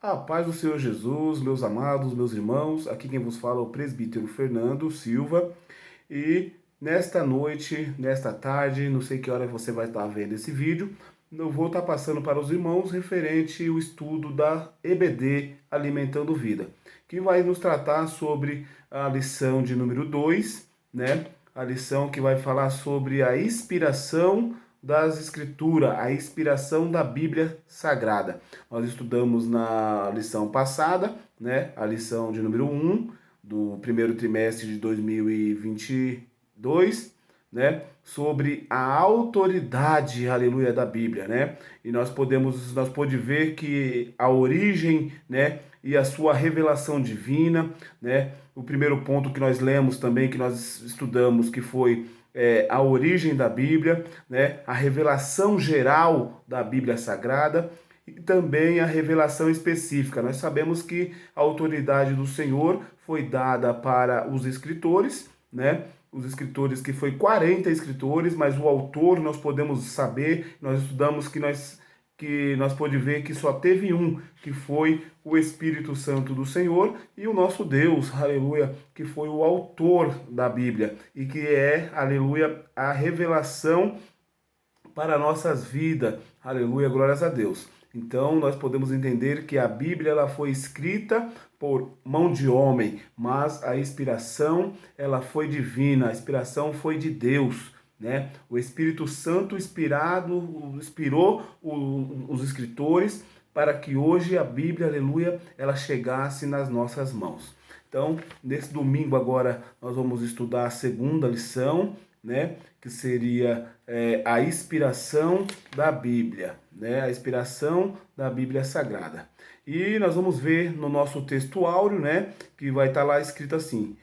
A paz do Senhor Jesus, meus amados, meus irmãos, aqui quem vos fala é o presbítero Fernando Silva e nesta noite, nesta tarde, não sei que hora você vai estar vendo esse vídeo, eu vou estar passando para os irmãos referente ao estudo da EBD Alimentando Vida, que vai nos tratar sobre a lição de número 2, né? A lição que vai falar sobre a inspiração das Escrituras, a inspiração da Bíblia Sagrada. Nós estudamos na lição passada, né, a lição de número 1 do primeiro trimestre de 2022, né, sobre a autoridade, aleluia, da Bíblia, né? E nós pôde ver que a origem, né, e a sua revelação divina, né? O primeiro ponto que nós lemos também, que nós estudamos, que foi a origem da Bíblia, né? A revelação geral da Bíblia Sagrada e também a revelação específica. Nós sabemos que a autoridade do Senhor foi dada para os escritores, né? Os escritores, que foi 40 escritores, mas o autor nós podemos saber, nós estudamos que nós pode ver que só teve um, que foi o Espírito Santo do Senhor e o nosso Deus, aleluia, que foi o autor da Bíblia e que é, aleluia, a revelação para nossas vidas, aleluia, glórias a Deus. Então nós podemos entender que a Bíblia ela foi escrita por mão de homem, mas a inspiração ela foi divina, a inspiração foi de Deus, né? O Espírito Santo inspirou os escritores para que hoje a Bíblia, aleluia, ela chegasse nas nossas mãos. Então, nesse domingo agora nós vamos estudar a segunda lição, né? Que seria a inspiração da Bíblia, né? A inspiração da Bíblia Sagrada. E nós vamos ver no nosso texto áureo, né? Que vai estar lá escrito assim: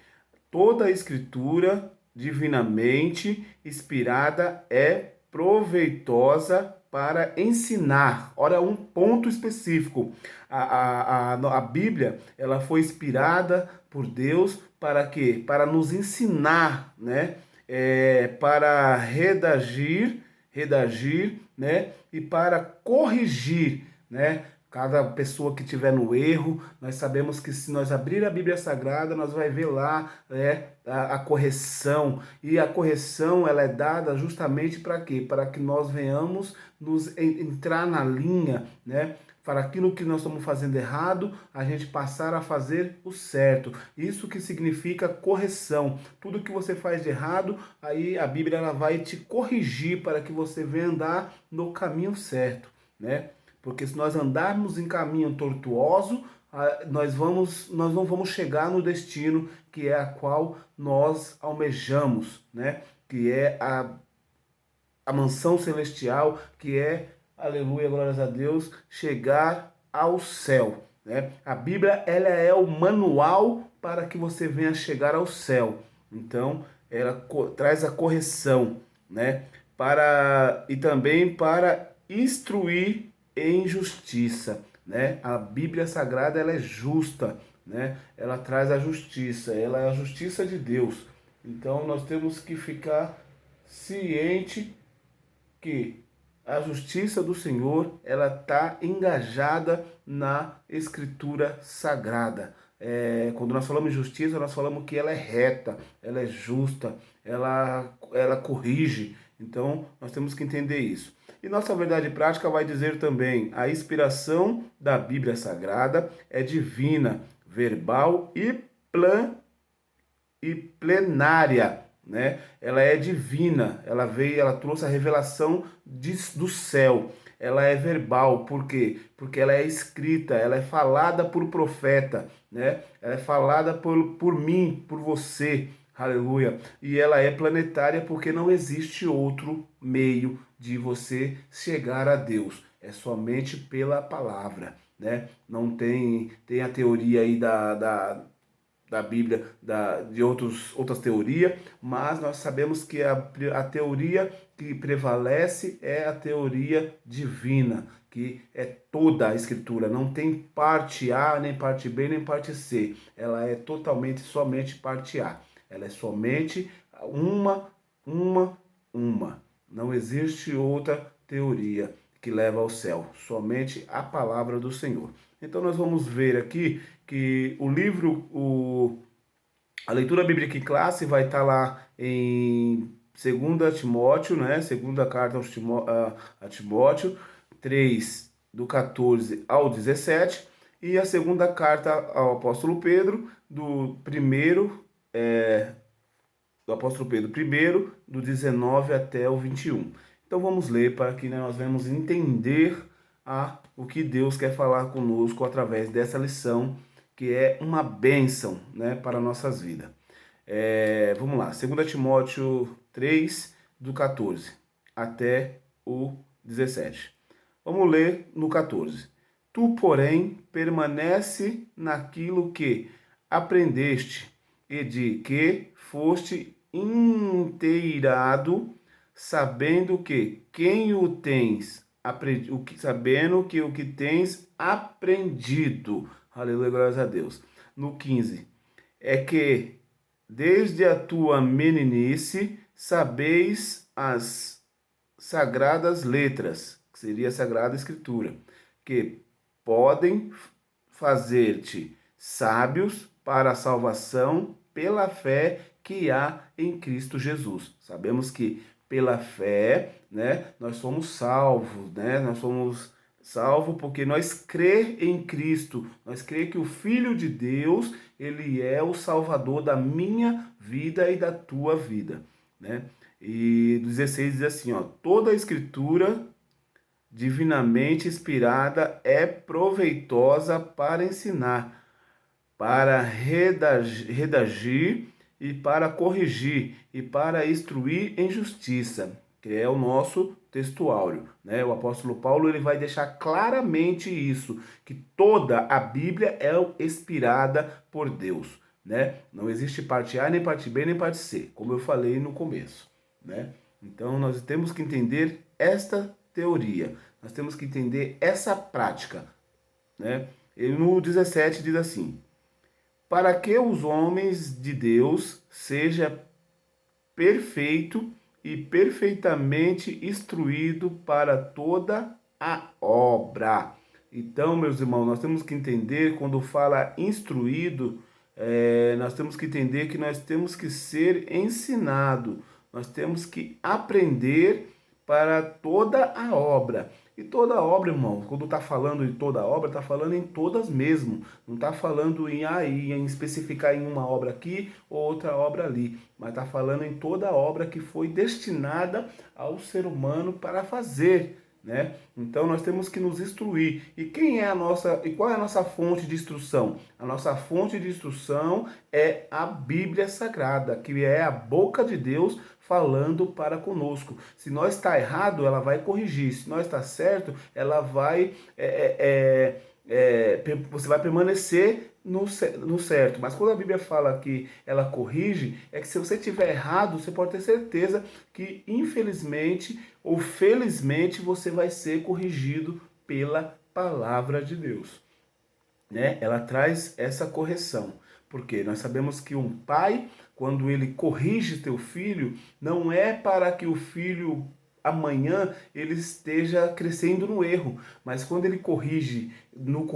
toda a escritura divinamente inspirada é proveitosa para ensinar. Ora, um ponto específico. A Bíblia, ela foi inspirada por Deus para quê? Para nos ensinar, né? Para redigir, né? E para corrigir, né? Cada pessoa que tiver no erro, nós sabemos que se nós abrir a Bíblia Sagrada, nós vai ver lá, né, a correção. E a correção ela é dada justamente para quê? Para que nós venhamos entrar na linha, né? Para aquilo que nós estamos fazendo errado, a gente passar a fazer o certo. Isso que significa correção. Tudo que você faz de errado, aí a Bíblia ela vai te corrigir para que você venha andar no caminho certo, né? Porque se nós andarmos em caminho tortuoso, nós não vamos chegar no destino que é a qual nós almejamos, né? Que é a mansão celestial, que é, aleluia, glórias a Deus, chegar ao céu, né? A Bíblia, ela é o manual para que você venha chegar ao céu. Então, ela traz a correção, né? E também para instruir em justiça, né? A Bíblia Sagrada, ela é justa, né? Ela traz a justiça, ela é a justiça de Deus. Então, nós temos que ficar ciente que a justiça do Senhor ela está engajada na Escritura Sagrada. Quando nós falamos em justiça, nós falamos que ela é reta, ela é justa, ela corrige. Então, nós temos que entender isso. E nossa verdade prática vai dizer também: a inspiração da Bíblia Sagrada é divina, verbal e plenária, né? Ela é divina, ela trouxe a revelação do céu. Ela é verbal, por quê? Porque ela é escrita, ela é falada por profeta, né? Ela é falada por mim, por você, aleluia. E ela é planetária porque não existe outro meio de você chegar a Deus. É somente pela palavra, né? Não tem a teoria aí da Bíblia, de outras teorias, mas nós sabemos que a teoria que prevalece é a teoria divina, que é toda a Escritura, não tem parte A, nem parte B, nem parte C, ela é totalmente, somente parte A, ela é somente uma, não existe outra teoria que leva ao céu, somente a palavra do Senhor. Então nós vamos ver aqui que o livro, a leitura bíblica em classe vai estar lá em 2 Timóteo, né? Segunda carta a Timóteo, 3, do 14 ao 17, e a segunda carta ao apóstolo Pedro, do apóstolo Pedro primeiro, do 19 até o 21. Então vamos ler para que nós venhamos entender o que Deus quer falar conosco através dessa lição, que é uma bênção, né, para nossas vidas. Vamos lá, 2 Timóteo 3, do 14 até o 17. Vamos ler no 14. Tu, porém, permanece naquilo que aprendeste e de que foste inteirado, sabendo que quem o tens sabendo que o que tens aprendido. Aleluia, glórias a Deus. No 15. É que desde a tua meninice sabeis as sagradas letras, que seria a Sagrada Escritura, que podem fazer-te sábios para a salvação pela fé que há em Cristo Jesus. Sabemos que pela fé, né, nós somos salvos, né? Nós somos salvos porque nós crê em Cristo, nós crê que o Filho de Deus, ele é o Salvador da minha vida e da tua vida, né? E 16 diz assim, ó, toda a Escritura divinamente inspirada é proveitosa para ensinar, para redagir e para corrigir e para instruir em justiça, que é o nosso textuário, né? O apóstolo Paulo ele vai deixar claramente isso, que toda a Bíblia é inspirada por Deus, né? Não existe parte A, nem parte B, nem parte C, como eu falei no começo, né? Então nós temos que entender esta teoria, nós temos que entender essa prática, né? E no 17 diz assim: para que os homens de Deus seja perfeito e perfeitamente instruído para toda a obra. Então, meus irmãos, nós temos que entender, quando fala instruído, nós temos que entender que nós temos que ser ensinado, nós temos que aprender para toda a obra. E toda obra, irmão, quando está falando em toda obra, está falando em todas mesmo. Não está falando em especificar em uma obra aqui ou outra obra ali. Mas está falando em toda obra que foi destinada ao ser humano para fazer, né? Então nós temos que nos instruir. E qual é a nossa fonte de instrução? A nossa fonte de instrução é a Bíblia Sagrada, que é a boca de Deus falando para conosco. Se nós está errado, ela vai corrigir. Se nós está certo, ela vai você vai permanecer no certo. Mas quando a Bíblia fala que ela corrige, é que se você estiver errado, você pode ter certeza que, infelizmente ou felizmente, você vai ser corrigido pela palavra de Deus, né? Ela traz essa correção, porque nós sabemos que um pai, quando ele corrige teu filho, não é para que o filho amanhã ele esteja crescendo no erro, mas quando ele corrige no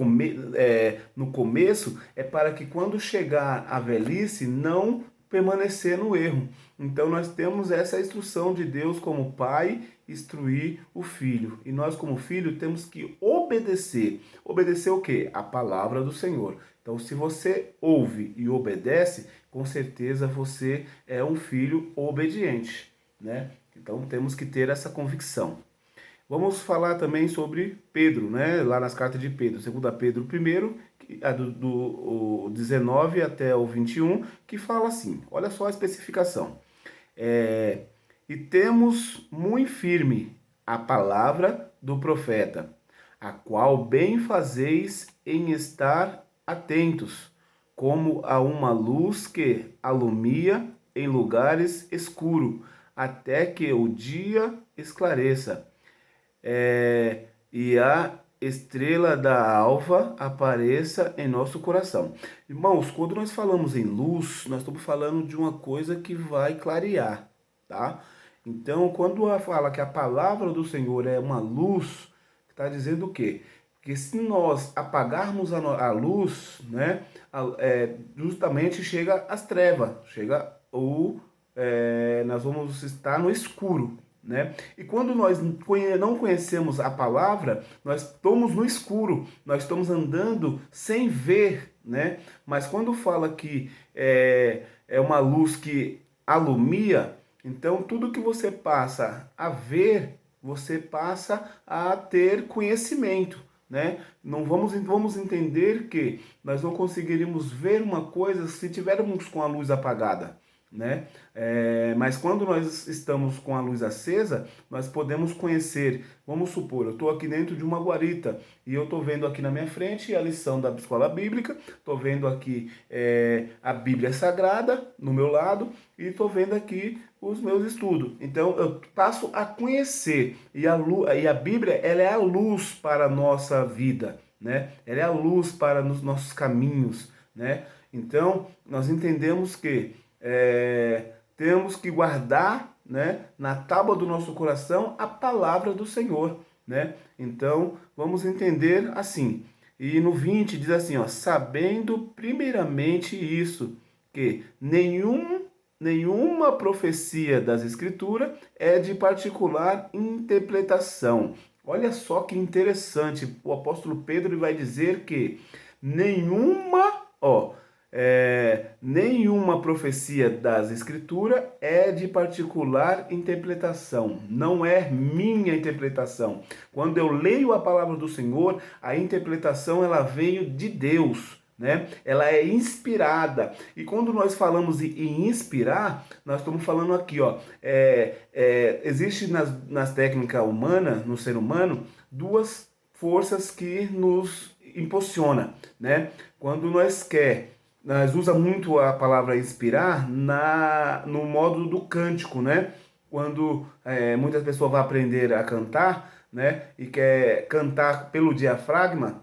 começo, é para que quando chegar a velhice não permanecer no erro. Então nós temos essa instrução de Deus como pai, instruir o filho. E nós como filho temos que obedecer. Obedecer o quê? A palavra do Senhor. Então se você ouve e obedece, com certeza você é um filho obediente, né? Então temos que ter essa convicção. Vamos falar também sobre Pedro, né? Lá nas cartas de Pedro, 2 Pedro 1, do 19 até o 21, que fala assim, olha só a especificação. E temos muito firme a palavra do profeta, a qual bem fazeis em estar atentos, como a uma luz que alumia em lugares escuros, até que o dia esclareça, e a estrela da alva apareça em nosso coração. Irmãos, quando nós falamos em luz, nós estamos falando de uma coisa que vai clarear, tá? Então, quando fala que a palavra do Senhor é uma luz, Está dizendo o quê? Que se nós apagarmos a luz, né, justamente chega as trevas, chega nós vamos estar no escuro, né? E quando nós não conhecemos a palavra, nós estamos no escuro, nós estamos andando sem ver, né? Mas quando fala que é uma luz que alumia, então tudo que você passa a ver, você passa a ter conhecimento, né? Não vamos entender que nós não conseguiríamos ver uma coisa se tivermos com a luz apagada, né? Mas quando nós estamos com a luz acesa, nós podemos conhecer. Vamos supor, eu estou aqui dentro de uma guarita e eu estou vendo aqui na minha frente a lição da escola bíblica, estou vendo aqui a Bíblia Sagrada no meu lado e estou vendo aqui os meus estudos. Então eu passo a conhecer e a Bíblia, ela é a luz para a nossa vida, né? Ela é a luz para os nossos caminhos, né? Então nós entendemos que temos que guardar, né, na tábua do nosso coração a palavra do Senhor, né? Então, vamos entender assim. E no 20 diz assim, ó, sabendo primeiramente isso, que nenhuma profecia das Escrituras é de particular interpretação. Olha só que interessante, o apóstolo Pedro vai dizer que nenhuma profecia das Escrituras é de particular interpretação, não é minha interpretação. Quando eu leio a palavra do Senhor, a interpretação ela veio de Deus, né? Ela é inspirada. E quando nós falamos em inspirar, nós estamos falando aqui, ó, existe nas técnicas humanas, no ser humano, duas forças que nos impulsiona, né? Quando nós usa muito a palavra inspirar no modo do cântico, né? Quando muitas pessoas vão aprender a cantar, né? E quer cantar pelo diafragma,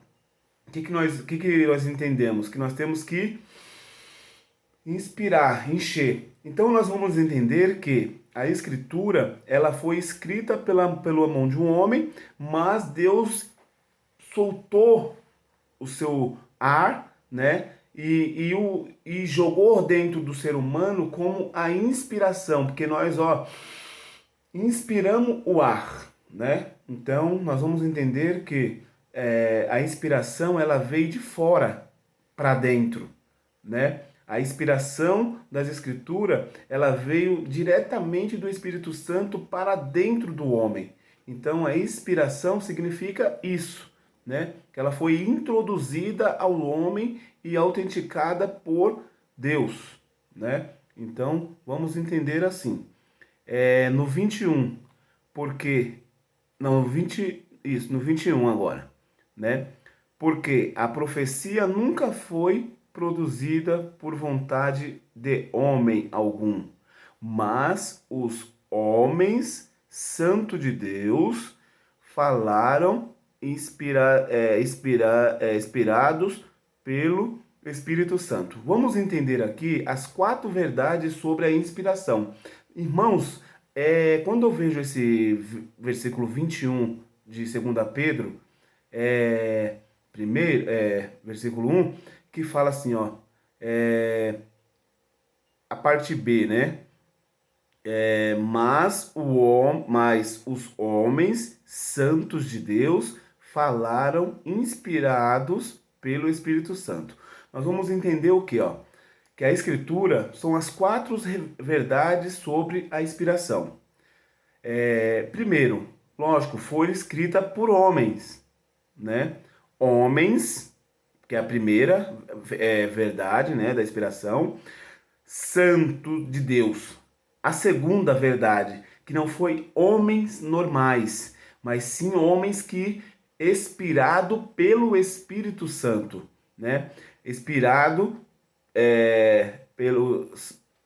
o que nós entendemos? Que nós temos que inspirar, encher. Então nós vamos entender que a Escritura ela foi escrita pela mão de um homem, mas Deus soltou o seu ar, né? E jogou dentro do ser humano como a inspiração, porque nós, ó, inspiramos o ar, né? Então, nós vamos entender que a inspiração, ela veio de fora para dentro, né? A inspiração das Escrituras, ela veio diretamente do Espírito Santo para dentro do homem. Então, a inspiração significa isso, né? Que ela foi introduzida ao homem e autenticada por Deus, né? Então, vamos entender assim. No 21, porque... Não, no 21 agora, né? Porque a profecia nunca foi produzida por vontade de homem algum, mas os homens santos de Deus falaram inspirados pelo Espírito Santo. Vamos entender aqui as 4 verdades sobre a inspiração. Irmãos, quando eu vejo esse versículo 21 de 2 Pedro, versículo 1, que fala assim, ó, a parte B, né? Mas os homens santos de Deus falaram inspirados pelo Espírito Santo. Nós vamos entender o que, ó? Que a Escritura são as 4 verdades sobre a inspiração. Primeiro, lógico, foi escrita por homens, né? Homens, que é a primeira verdade, né, da inspiração, santo de Deus. A segunda verdade, que não foi homens normais, mas sim homens que inspirado pelo Espírito Santo, né? Inspirado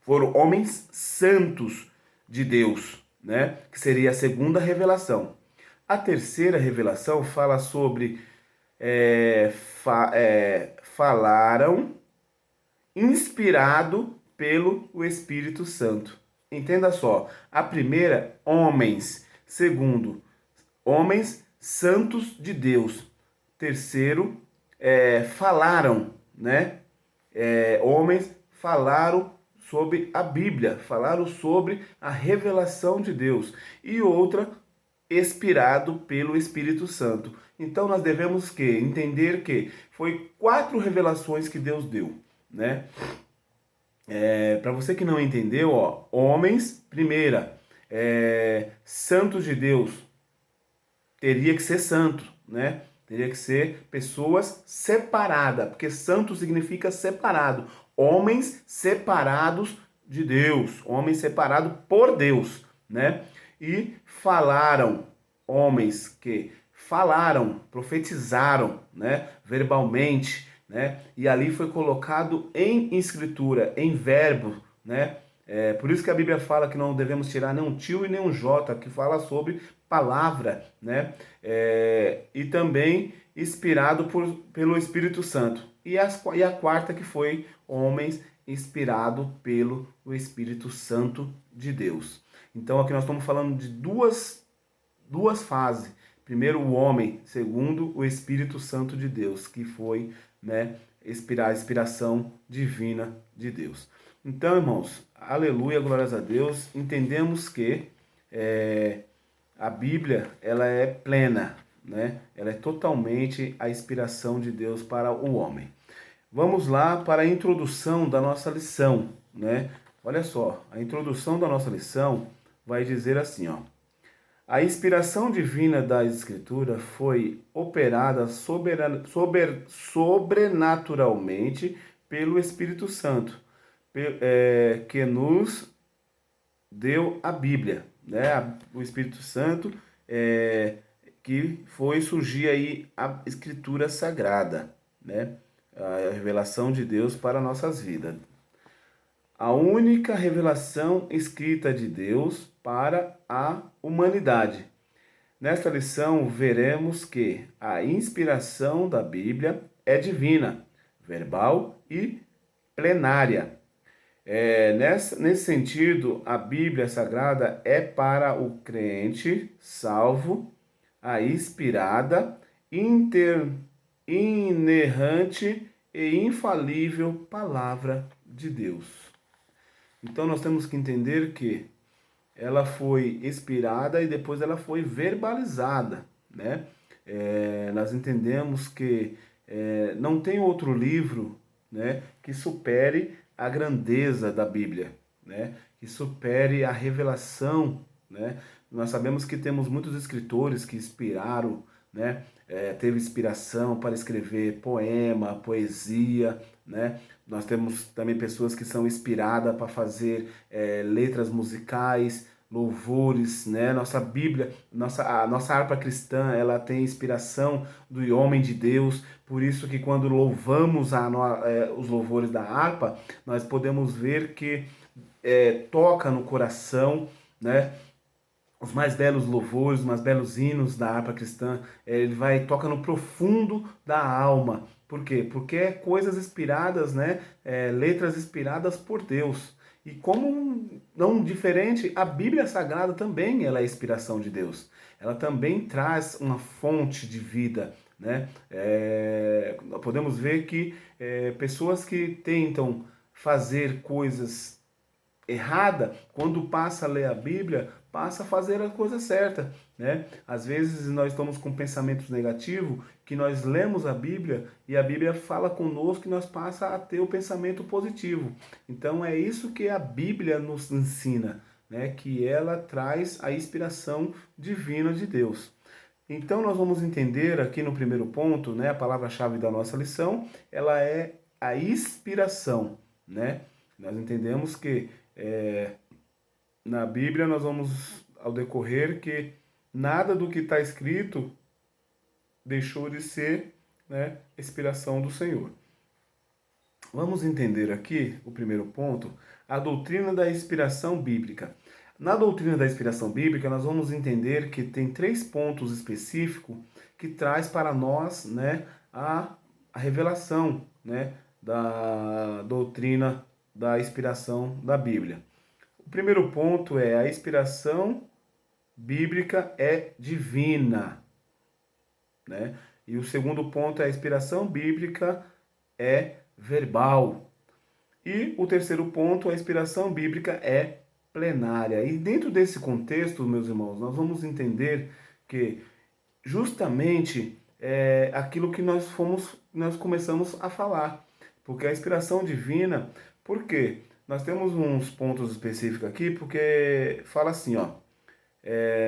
foram homens santos de Deus, né? Que seria a segunda revelação. A terceira revelação fala sobre falaram inspirado pelo Espírito Santo. Entenda só, a primeira, homens. Segundo, homens santos de Deus. Terceiro, falaram, né? Homens falaram sobre a Bíblia, falaram sobre a revelação de Deus. E outra, inspirado pelo Espírito Santo. Então nós devemos entender que foi 4 revelações que Deus deu, né? Para você que não entendeu, ó, homens, primeira, santos de Deus, teria que ser santo, né? Teria que ser pessoas separadas, porque santo significa separado. Homens separados de Deus, homens separados por Deus, né? E falaram, homens que falaram, profetizaram, né? Verbalmente, né? E ali foi colocado em escritura, em verbo, né? Por isso que a Bíblia fala que não devemos tirar nem um tio e nem um jota, que fala sobre palavra, né? E também inspirado pelo Espírito Santo. E a quarta que foi homens inspirado pelo Espírito Santo de Deus. Então aqui nós estamos falando de duas fases. Primeiro o homem, segundo o Espírito Santo de Deus, que foi, né, a inspiração divina de Deus. Então, irmãos, aleluia, glórias a Deus, entendemos que a Bíblia, ela é plena, né? Ela é totalmente a inspiração de Deus para o homem. Vamos lá para a introdução da nossa lição, né? Olha só, a introdução da nossa lição vai dizer assim, ó: a inspiração divina da Escritura foi operada sobrenaturalmente pelo Espírito Santo, que nos deu a Bíblia, né? O Espírito Santo que foi surgir aí a Escritura Sagrada, né? A revelação de Deus para nossas vidas. A única revelação escrita de Deus para a humanidade. Nesta lição, veremos que a inspiração da Bíblia é divina, verbal e plenária. Nesse sentido, a Bíblia Sagrada é para o crente salvo, a inspirada, inerrante e infalível palavra de Deus. Então nós temos que entender que ela foi inspirada e depois ela foi verbalizada, né? Nós entendemos que não tem outro livro, né, que supere a grandeza da Bíblia, né? Que supere a revelação, né? Nós sabemos que temos muitos escritores que inspiraram, né? Teve inspiração para escrever poema, poesia, né? Nós temos também pessoas que são inspiradas para fazer letras musicais, louvores, né? Nossa Bíblia, a nossa harpa cristã, ela tem inspiração do homem de Deus. Por isso que quando louvamos os louvores da harpa, nós podemos ver que toca no coração, né? Os mais belos louvores, os mais belos hinos da harpa cristã, ele toca no profundo da alma. Por quê? Porque é coisas inspiradas, né? Letras inspiradas por Deus. E como não diferente, a Bíblia Sagrada também ela é inspiração de Deus. Ela também traz uma fonte de vida, né? Podemos ver que pessoas que tentam fazer coisas errada, quando passa a ler a Bíblia, passa a fazer a coisa certa, né? Às vezes nós estamos com pensamentos negativos, que nós lemos a Bíblia e a Bíblia fala conosco e nós passa a ter o pensamento positivo. Então é isso que a Bíblia nos ensina, né? Que ela traz a inspiração divina de Deus. Então nós vamos entender aqui no primeiro ponto, né? A palavra-chave da nossa lição, ela é a inspiração, né? Nós entendemos que na Bíblia nós vamos ao decorrer que nada do que está escrito deixou de ser, né, inspiração do Senhor. Vamos entender aqui o primeiro ponto, a doutrina da inspiração bíblica. Na doutrina da inspiração bíblica nós vamos entender que tem 3 pontos específicos que traz para nós, né, a revelação, né, da doutrina da inspiração da Bíblia. O primeiro ponto é a inspiração bíblica é divina. né? E o segundo ponto é a inspiração bíblica é verbal. E o terceiro ponto, a inspiração bíblica é plenária. E dentro desse contexto, meus irmãos, nós vamos entender que justamente é aquilo que nós começamos a falar. Porque a inspiração divina, por quê? Nós temos uns pontos específicos aqui, porque fala assim, ó,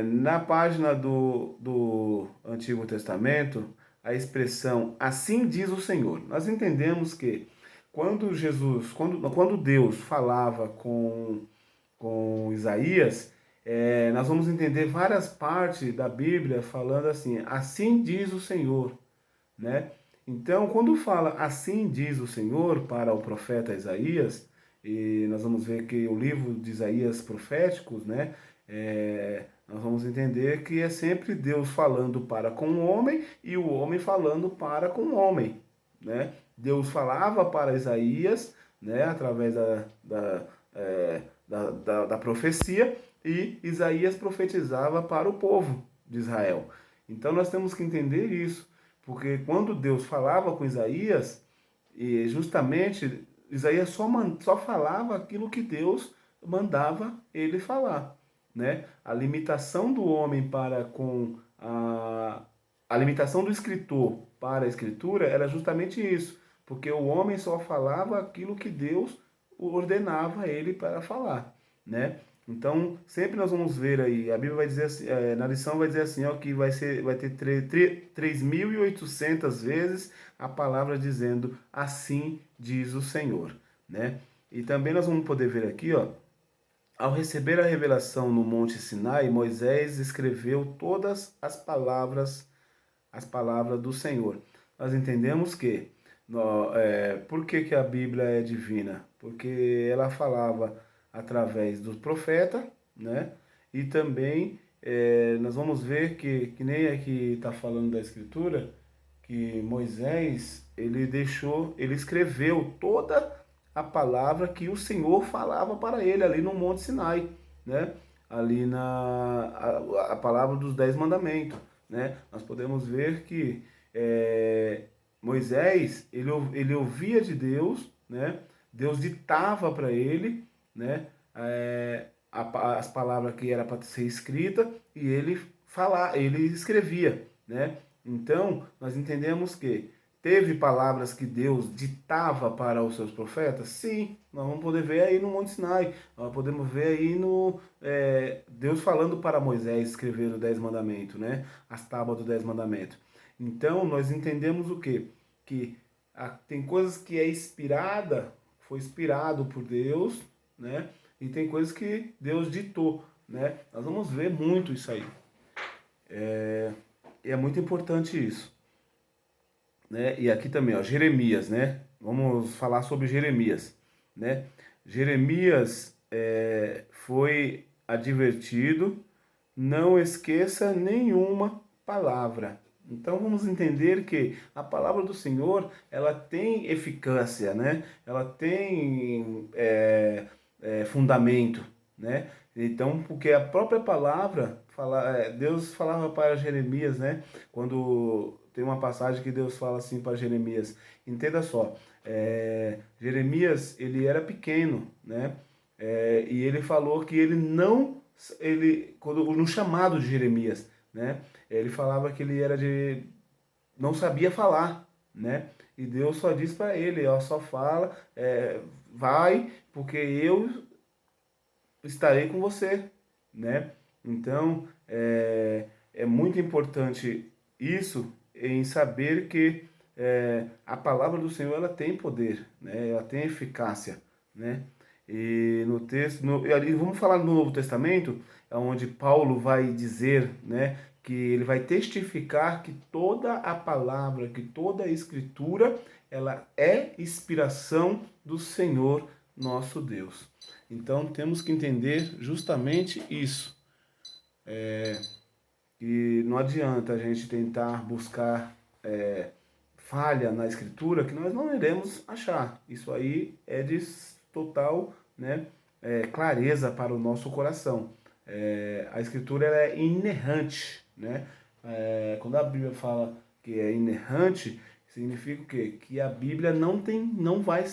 na página do Antigo Testamento, a expressão assim diz o Senhor. Nós entendemos que quando Deus falava com Isaías, nós vamos entender várias partes da Bíblia falando assim diz o Senhor, né? Então, quando fala assim diz o Senhor para o profeta Isaías, e nós vamos ver que o livro de Isaías proféticos, né? Nós vamos entender que é sempre Deus falando para com o homem e o homem falando para com o homem, né? Deus falava para Isaías, né? Através da profecia, e Isaías profetizava para o povo de Israel. Então nós temos que entender isso, porque quando Deus falava com Isaías, e justamente Isaías só falava aquilo que Deus mandava ele falar, né? A limitação do homem para com a limitação do escritor para a escritura era justamente isso, porque o homem só falava aquilo que Deus ordenava ele para falar, né? Então, sempre nós vamos ver aí, a Bíblia vai dizer assim, na lição vai dizer assim, ó, que vai ter 3.800 vezes a palavra dizendo assim diz o Senhor, né? E também nós vamos poder ver aqui, ó, ao receber a revelação no Monte Sinai, Moisés escreveu todas as palavras do Senhor. Nós entendemos que, por que a Bíblia é divina? Porque ela falava através do profeta, né? E também nós vamos ver que nem aqui está falando da Escritura, que Moisés, ele escreveu toda a palavra que o Senhor falava para ele ali no Monte Sinai, né? Ali a palavra dos 10 mandamentos, né? Nós podemos ver que Moisés, ele ouvia de Deus, né? Deus ditava para ele, né? As palavras que era para ser escrita e ele escrevia, né? Então, nós entendemos que teve palavras que Deus ditava para os seus profetas? Sim, nós vamos poder ver aí no Monte Sinai, nós podemos ver aí Deus falando para Moisés escrever os 10 mandamentos, né? As tábuas dos 10 mandamentos. Então, nós entendemos o quê? Que tem coisas que foi inspirado por Deus, né? E tem coisas que Deus ditou, né? Nós vamos ver muito isso aí. É muito importante isso, né? E aqui também, ó, Jeremias, né? Vamos falar sobre Jeremias, né? Jeremias foi advertido, não esqueça nenhuma palavra. Então vamos entender que a palavra do Senhor, ela tem eficácia, né? Ela tem fundamento, né? Então, porque a própria palavra, Deus falava para Jeremias, né? Quando tem uma passagem que Deus fala assim para Jeremias, entenda só, Jeremias, ele era pequeno, né? E ele falou que ele não, no chamado de Jeremias, né? Ele falava que ele não sabia falar, né? E Deus só disse para ele, ó, só fala, vai, porque eu estarei com você, né? Então, é muito importante isso em saber que a palavra do Senhor, ela tem poder, né? Ela tem eficácia, né? E no texto, e vamos falar no Novo Testamento, onde Paulo vai dizer, né, que ele vai testificar que toda a palavra, que toda a escritura, ela é inspiração do Senhor nosso Deus. Então temos que entender justamente isso. E não adianta a gente tentar buscar falha na escritura que nós não iremos achar. Isso aí é de total, né, clareza para o nosso coração. A escritura ela é inerrante, né? Quando a Bíblia fala que é inerrante, significa o quê? Que a Bíblia não vai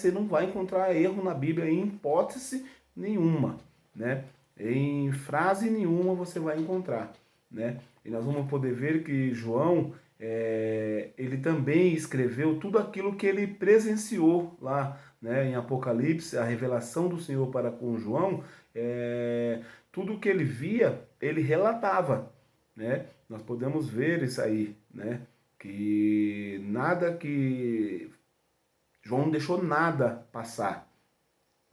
encontrar erro na Bíblia em hipótese nenhuma, né? Em frase nenhuma você vai encontrar, né? E nós vamos poder ver que João, ele também escreveu tudo aquilo que ele presenciou lá, né? Em Apocalipse, a revelação do Senhor para com João, tudo que ele via, ele relatava, né? Nós podemos ver isso aí, né? Que João não deixou nada passar,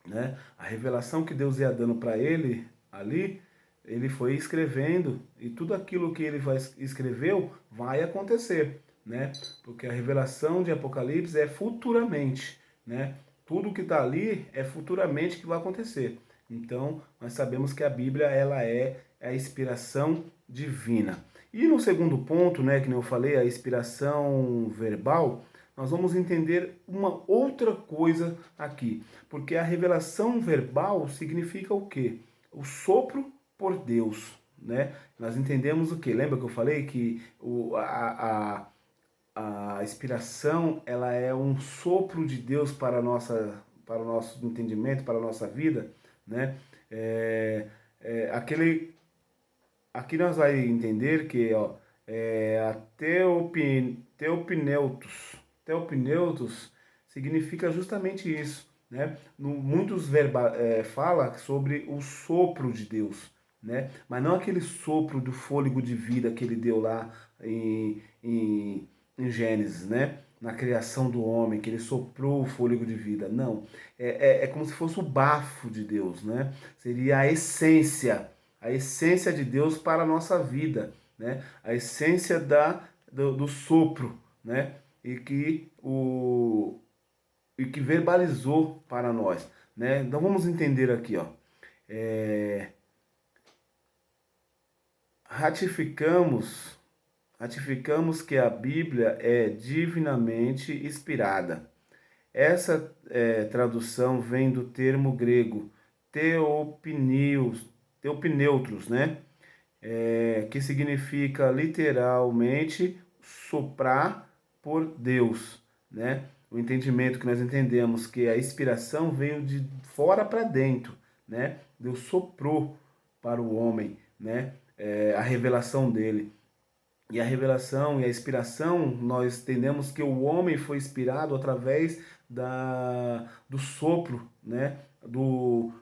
né? A revelação que Deus ia dando para ele ali, ele foi escrevendo e tudo aquilo que escreveu vai acontecer, né? Porque a revelação de Apocalipse é futuramente, né? Tudo que está ali é futuramente que vai acontecer. Então, nós sabemos que a Bíblia ela é a inspiração divina. E no segundo ponto, né, que nem eu falei, a inspiração verbal, nós vamos entender uma outra coisa aqui, porque a revelação verbal significa o quê? O sopro por Deus, né? Nós entendemos o quê? Lembra que eu falei que a inspiração ela é um sopro de Deus para o nosso entendimento, para a nossa vida, né? Aqui nós vamos entender que ó, a teopneutos significa justamente isso, né? Muitos fala sobre o sopro de Deus, né? Mas não aquele sopro do fôlego de vida que ele deu lá em Gênesis, né? Na criação do homem, que ele soprou o fôlego de vida. Não, é como se fosse o bafo de Deus, né? Seria a essência de Deus para a nossa vida, né? A essência do sopro, né? E que verbalizou para nós, né? Então vamos entender aqui, ó. É, ratificamos que a Bíblia é divinamente inspirada. Essa tradução vem do termo grego teopneutros, né? Que significa literalmente soprar por Deus, né? O entendimento que nós entendemos que a inspiração veio de fora para dentro, né? Deus soprou para o homem, né? A revelação dele. E a revelação e a inspiração, nós entendemos que o homem foi inspirado através do sopro, né? Do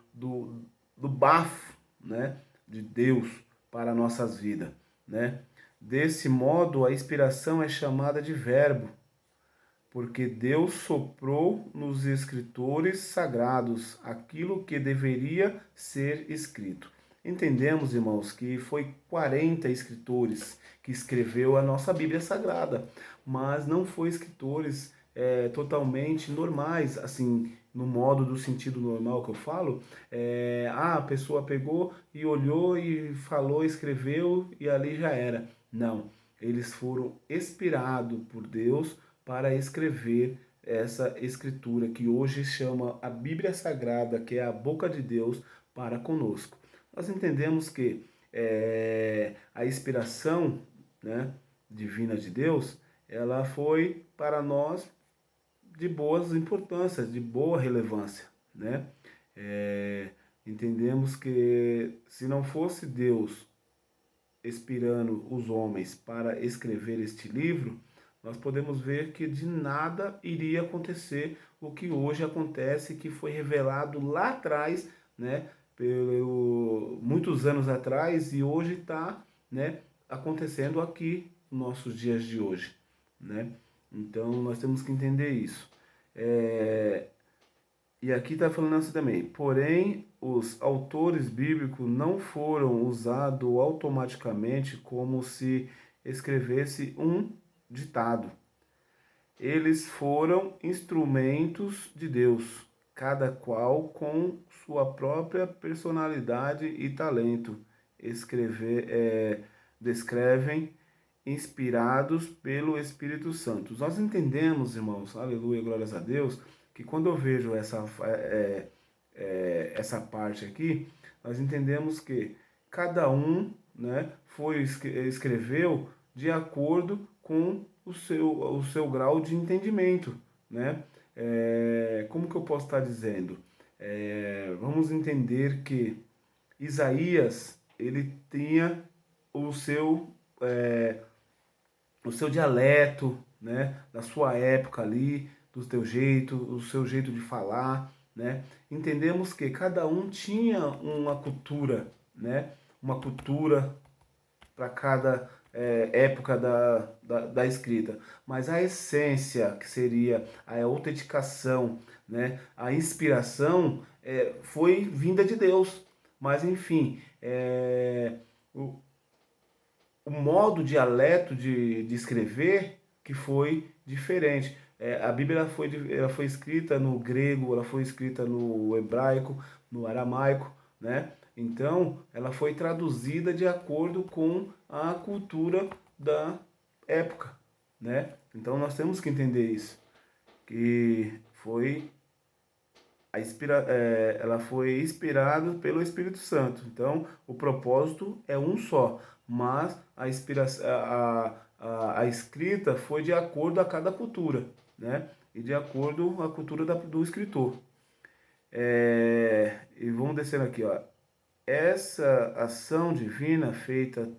bafo, né? De Deus para nossas vidas, né? Desse modo, a inspiração é chamada de verbo, porque Deus soprou nos escritores sagrados aquilo que deveria ser escrito. Entendemos, irmãos, que foi 40 escritores que escreveu a nossa Bíblia Sagrada, mas não foi escritores totalmente normais, assim, no modo do sentido normal que eu falo. A pessoa pegou e olhou e falou, escreveu e ali já era. Não, eles foram inspirados por Deus para escrever essa escritura que hoje chama a Bíblia Sagrada, que é a boca de Deus para conosco. Nós entendemos que a inspiração, né, divina de Deus, ela foi para nós de boas importâncias, de boa relevância, né? Entendemos que se não fosse Deus inspirando os homens para escrever este livro, nós podemos ver que de nada iria acontecer o que hoje acontece, que foi revelado lá atrás, né, muitos anos atrás, e hoje está, né, acontecendo aqui nos nossos dias de hoje, né? Então nós temos que entender isso. E aqui está falando assim também. Porém, os autores bíblicos não foram usados automaticamente como se escrevesse um ditado. Eles foram instrumentos de Deus, cada qual com sua própria personalidade e talento. Descrevem inspirados pelo Espírito Santo. Nós entendemos, irmãos, aleluia, glórias a Deus, que quando eu vejo essa parte aqui, nós entendemos que cada um, né, escreveu de acordo com o seu grau de entendimento, né? Como que eu posso estar dizendo? Vamos entender que Isaías, ele tinha o seu, é, o seu dialeto, né, da sua época ali, do teu jeito, o seu jeito de falar, né? Entendemos que cada um tinha uma cultura, né? Uma cultura para cada época da escrita. Mas a essência, que seria a autenticação, né? A inspiração, foi vinda de Deus. Mas, enfim, o, o modo dialeto de escrever que foi diferente. A Bíblia ela foi escrita no grego, ela foi escrita no hebraico, no aramaico, né? Então, ela foi traduzida de acordo com a cultura da época, né? Então, nós temos que entender isso, que foi ela foi inspirada pelo Espírito Santo. Então, o propósito é um só, mas a escrita foi de acordo a cada cultura, né? E de acordo com a cultura do escritor. E vamos descendo aqui, ó. Essa ação divina feita